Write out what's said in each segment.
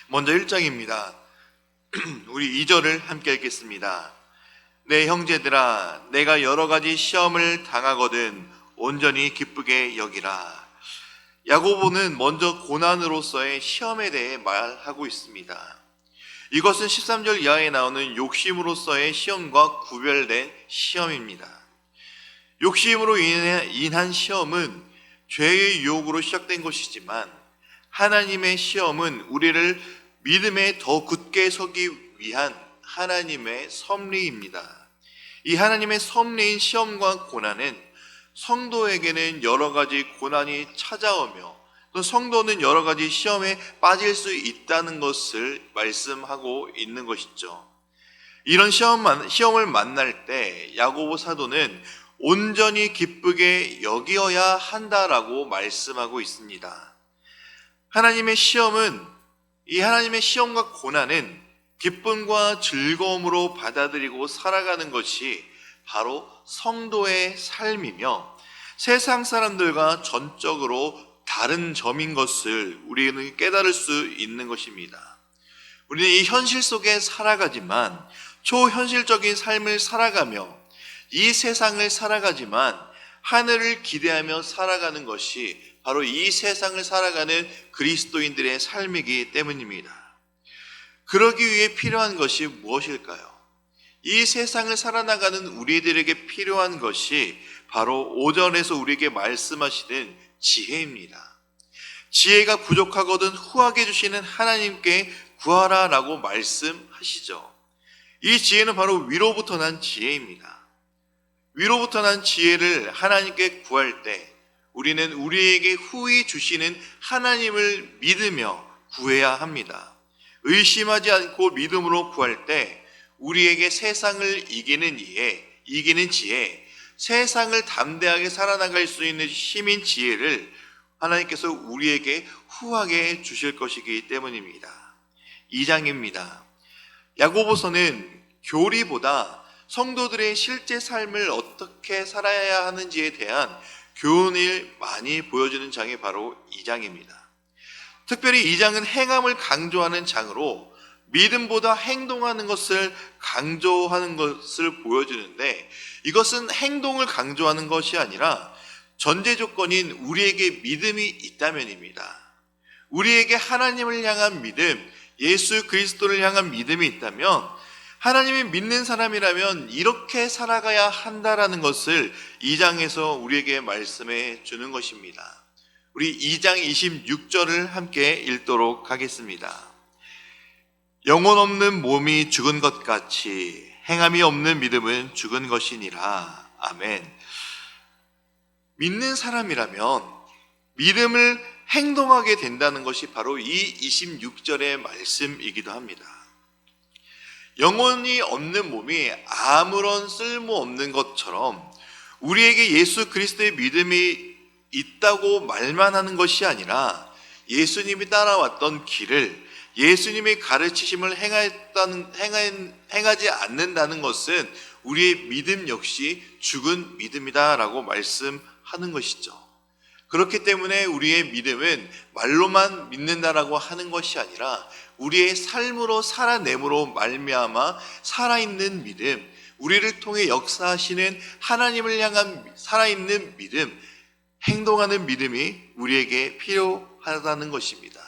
먼저 1장입니다. 우리 2절을 함께 읽겠습니다. 내 형제들아, 내가 여러 가지 시험을 당하거든 온전히 기쁘게 여기라. 야고보는 먼저 고난으로서의 시험에 대해 말하고 있습니다. 이것은 13절 이하에 나오는 욕심으로서의 시험과 구별된 시험입니다. 욕심으로 인한 시험은 죄의 유혹으로 시작된 것이지만 하나님의 시험은 우리를 믿음에 더 굳게 서기 위한 하나님의 섭리입니다. 이 하나님의 섭리인 시험과 고난은 성도에게는 여러 가지 고난이 찾아오며 또 성도는 여러 가지 시험에 빠질 수 있다는 것을 말씀하고 있는 것이죠. 이런 시험을 만날 때 야고보 사도는 온전히 기쁘게 여기어야 한다라고 말씀하고 있습니다. 하나님의 시험과 고난은 기쁨과 즐거움으로 받아들이고 살아가는 것이 바로 성도의 삶이며 세상 사람들과 전적으로 다른 점인 것을 우리는 깨달을 수 있는 것입니다. 우리는 이 현실 속에 살아가지만 초현실적인 삶을 살아가며 이 세상을 살아가지만 하늘을 기대하며 살아가는 것이 바로 이 세상을 살아가는 그리스도인들의 삶이기 때문입니다. 그러기 위해 필요한 것이 무엇일까요? 이 세상을 살아나가는 우리들에게 필요한 것이 바로 5절에서 우리에게 말씀하시는 지혜입니다. 지혜가 부족하거든 후하게 주시는 하나님께 구하라 라고 말씀하시죠. 이 지혜는 바로 위로부터 난 지혜입니다. 위로부터 난 지혜를 하나님께 구할 때 우리는 우리에게 후히 주시는 하나님을 믿으며 구해야 합니다. 의심하지 않고 믿음으로 구할 때 우리에게 세상을 이기는 지혜, 세상을 담대하게 살아나갈 수 있는 힘인 지혜를 하나님께서 우리에게 후하게 주실 것이기 때문입니다. 2장입니다. 야고보서는 교리보다 성도들의 실제 삶을 어떻게 살아야 하는지에 대한 교훈을 많이 보여주는 장이 바로 2장입니다. 특별히 2장은 행함을 강조하는 장으로 믿음보다 행동하는 것을 강조하는 것을 보여주는데, 이것은 행동을 강조하는 것이 아니라 전제 조건인 우리에게 믿음이 있다면입니다. 우리에게 하나님을 향한 믿음, 예수 그리스도를 향한 믿음이 있다면, 하나님이 믿는 사람이라면 이렇게 살아가야 한다라는 것을 2장에서 우리에게 말씀해 주는 것입니다. 우리 2장 26절을 함께 읽도록 하겠습니다. 영혼 없는 몸이 죽은 것 같이 행함이 없는 믿음은 죽은 것이니라. 아멘. 믿는 사람이라면 믿음을 행동하게 된다는 것이 바로 이 26절의 말씀이기도 합니다. 영혼이 없는 몸이 아무런 쓸모없는 것처럼 우리에게 예수 그리스도의 믿음이 있다고 말만 하는 것이 아니라 예수님이 따라왔던 길을, 예수님의 가르치심을 행하지 않는다는 것은 우리의 믿음 역시 죽은 믿음이다라고 말씀하는 것이죠. 그렇기 때문에 우리의 믿음은 말로만 믿는다라고 하는 것이 아니라 우리의 삶으로 살아냄으로 말미암아 살아있는 믿음, 우리를 통해 역사하시는 하나님을 향한 살아있는 믿음, 행동하는 믿음이 우리에게 필요하다는 것입니다.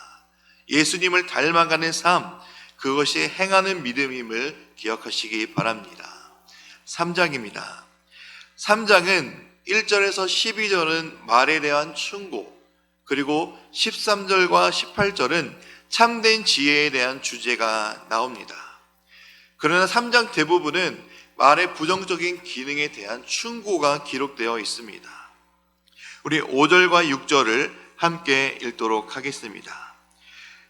예수님을 닮아가는 삶, 그것이 행하는 믿음임을 기억하시기 바랍니다. 3장입니다. 3장은 1절에서 12절은 말에 대한 충고, 그리고 13절과 18절은 참된 지혜에 대한 주제가 나옵니다. 그러나 3장 대부분은 말의 부정적인 기능에 대한 충고가 기록되어 있습니다. 우리 5절과 6절을 함께 읽도록 하겠습니다.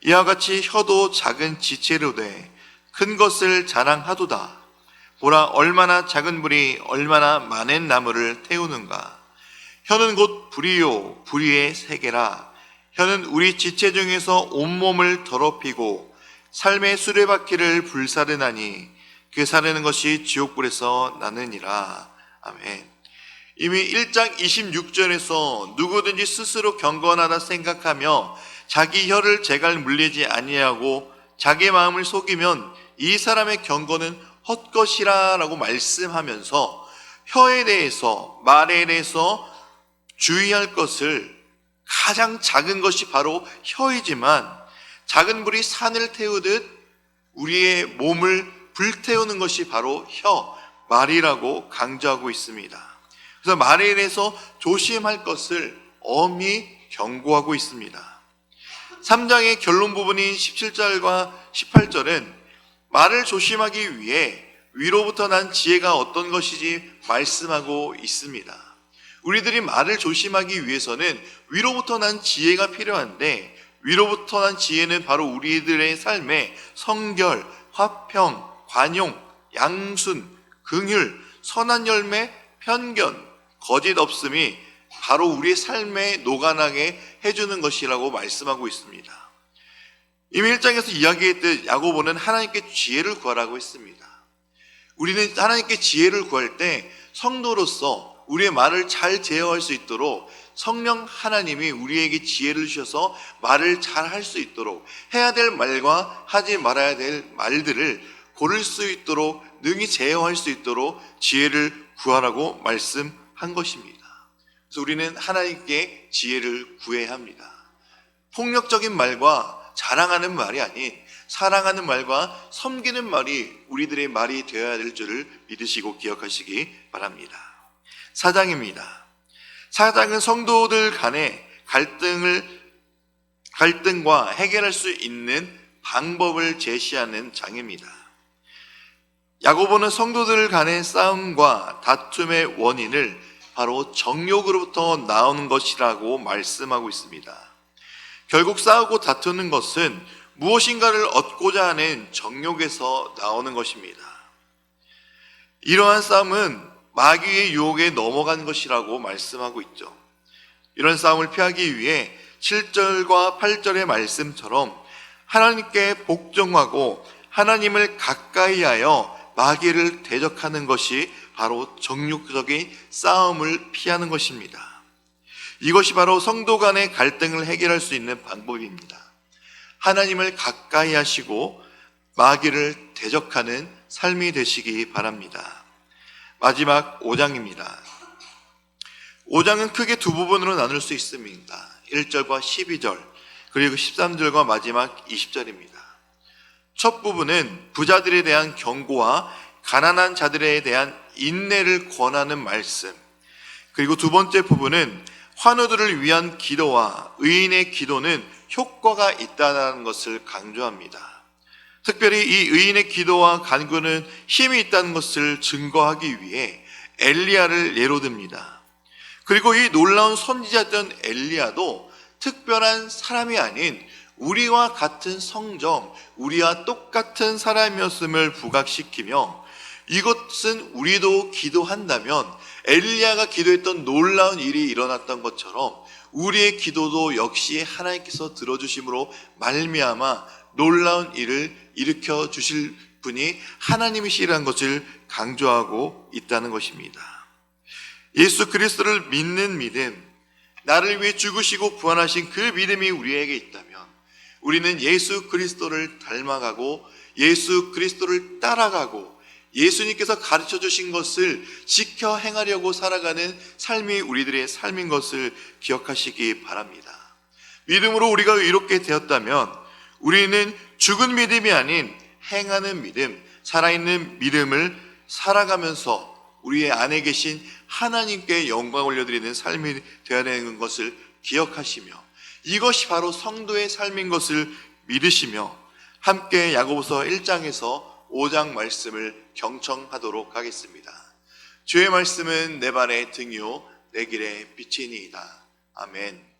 이와 같이 혀도 작은 지체로 돼 큰 것을 자랑하도다. 보라, 얼마나 작은 불이 얼마나 많은 나무를 태우는가. 혀는 곧 불이요 불의의 세계라. 혀는 우리 지체 중에서 온몸을 더럽히고 삶의 수레바퀴를 불사르나니 그 사르는 것이 지옥불에서 나느니라. 아멘. 이미 1장 26절에서 누구든지 스스로 경건하다 생각하며 자기 혀를 제갈 물리지 아니하고 자기 마음을 속이면 이 사람의 경건은 헛것이라 라고 말씀하면서 혀에 대해서, 말에 대해서 주의할 것을, 가장 작은 것이 바로 혀이지만 작은 불이 산을 태우듯 우리의 몸을 불태우는 것이 바로 혀, 말이라고 강조하고 있습니다. 그래서 말에 대해서 조심할 것을 엄히 경고하고 있습니다. 3장의 결론 부분인 17절과 18절은 말을 조심하기 위해 위로부터 난 지혜가 어떤 것이지 말씀하고 있습니다. 우리들이 말을 조심하기 위해서는 위로부터 난 지혜가 필요한데, 위로부터 난 지혜는 바로 우리들의 삶에 성결, 화평, 관용, 양순, 긍휼, 선한 열매, 편견, 거짓 없음이 바로 우리의 삶에 녹아나게 해주는 것이라고 말씀하고 있습니다. 이미 1장에서 이야기했듯 야고보는 하나님께 지혜를 구하라고 했습니다. 우리는 하나님께 지혜를 구할 때 성도로서 우리의 말을 잘 제어할 수 있도록 성령 하나님이 우리에게 지혜를 주셔서 말을 잘 할 수 있도록, 해야 될 말과 하지 말아야 될 말들을 고를 수 있도록, 능히 제어할 수 있도록 지혜를 구하라고 말씀한 것입니다. 그래서 우리는 하나님께 지혜를 구해야 합니다. 폭력적인 말과 자랑하는 말이 아닌 사랑하는 말과 섬기는 말이 우리들의 말이 되어야 될 줄을 믿으시고 기억하시기 바랍니다. 4장입니다. 4장은 성도들 간의 갈등과 해결할 수 있는 방법을 제시하는 장입니다. 야고보는 성도들 간의 싸움과 다툼의 원인을 바로 정욕으로부터 나오는 것이라고 말씀하고 있습니다. 결국 싸우고 다투는 것은 무엇인가를 얻고자 하는 정욕에서 나오는 것입니다. 이러한 싸움은 마귀의 유혹에 넘어간 것이라고 말씀하고 있죠. 이런 싸움을 피하기 위해 7절과 8절의 말씀처럼 하나님께 복종하고 하나님을 가까이 하여 마귀를 대적하는 것이 바로 정욕적인 싸움을 피하는 것입니다. 이것이 바로 성도 간의 갈등을 해결할 수 있는 방법입니다. 하나님을 가까이 하시고 마귀를 대적하는 삶이 되시기 바랍니다. 마지막 5장입니다. 5장은 크게 두 부분으로 나눌 수 있습니다. 1절과 12절, 그리고 13절과 마지막 20절입니다. 첫 부분은 부자들에 대한 경고와 가난한 자들에 대한 인내를 권하는 말씀, 그리고 두 번째 부분은 환우들을 위한 기도와 의인의 기도는 효과가 있다는 것을 강조합니다. 특별히 이 의인의 기도와 간구는 힘이 있다는 것을 증거하기 위해 엘리야를 예로 듭니다. 그리고 이 놀라운 선지자였던 엘리야도 특별한 사람이 아닌 우리와 같은 성정, 우리와 똑같은 사람이었음을 부각시키며, 이것은 우리도 기도한다면 엘리야가 기도했던 놀라운 일이 일어났던 것처럼 우리의 기도도 역시 하나님께서 들어주심으로 말미암아 놀라운 일을 일으켜 주실 분이 하나님이시라는 것을 강조하고 있다는 것입니다. 예수 그리스도를 믿는 믿음, 나를 위해 죽으시고 부활하신 그 믿음이 우리에게 있다면 우리는 예수 그리스도를 닮아가고 예수 그리스도를 따라가고 예수님께서 가르쳐 주신 것을 지켜 행하려고 살아가는 삶이 우리들의 삶인 것을 기억하시기 바랍니다. 믿음으로 우리가 이렇게 되었다면 우리는 죽은 믿음이 아닌 행하는 믿음, 살아있는 믿음을 살아가면서 우리의 안에 계신 하나님께 영광 올려드리는 삶이 되어야 되는 것을 기억하시며, 이것이 바로 성도의 삶인 것을 믿으시며 함께 야고보서 1장에서 5장 말씀을 경청하도록 하겠습니다. 주의 말씀은 내 발의 등이요 내 길의 빛이니이다. 아멘.